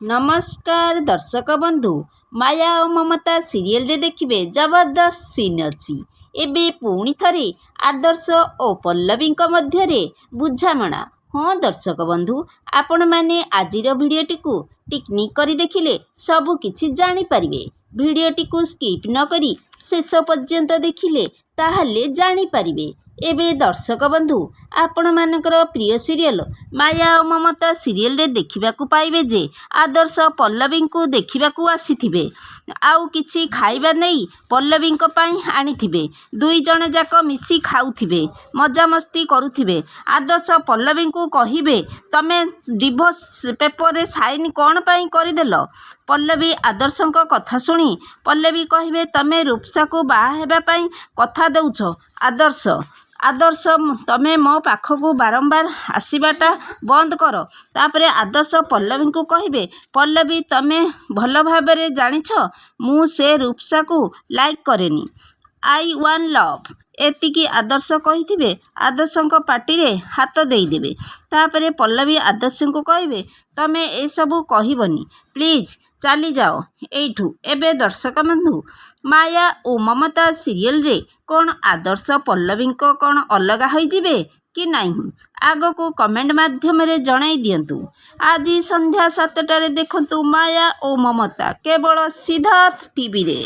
नमस्कार दर्शक बंधु माया और ममता सीरियल रे देखिए जबरदस्त सीन अच्छी एबे पुणी थरे आदर्श और पल्लवी मध्य बुझामणा। हाँ दर्शक बंधु आपण मैंने आजिर भिडटी को टिकनिक करी देखिले सबकि जानीपारे। भिडटी को स्किप न करी शेष पर्यंत देखिले ताहले जानीपारे। एबे दर्शक बंधु आपण मानकर प्रिय सीरियल माया और ममता सीरियल रे देखिबाकू पाइबे जे आदर्श पल्लवी को देखिबाकू आसीथिबे आउ किछि खाइबा नहीं पल्लवी पई आनिथिबे। दुई जण जाक मिसी खाउथिबे मजामस्ती करुथिबे। आदर्श पल्लवी को कहिबे तमे डिवोर्स पेपर रे साइन कौन पई करिदेल। पल्लवी आदर्श कथा शुणी पल्लवी कहिबे तमे रूपसा को बाहा हेबा पई कथा दउछ। आदर्श तमे मो पाखकू बारंबार आसवाटा बंद कर। तापरे आदर्श पल्लवी को कहिबे पल्लवी तमे भल भाबरे जानिछ मु से रूपसा को लाइक करेनी आई वन लव एतिकी आदर्श कहिथिबे। आदर्श पार्टी रे हाथ देदेवे। तापरे पल्लवी आदर्श को कहिबे तमे ए सबू कहबनी प्लीज चली जाओ एठू। एबे दर्शक बंधु माया और ममता सीरियल रे कौन आदर्श पल्लवी कौन अलगा हो जिबे कि नहीं आग को कमेंट माध्यम रे जणाई दियंतु। आज संध्या 7टारे देखंतु माया और ममता केवल सिद्धार्थ टीवी रे।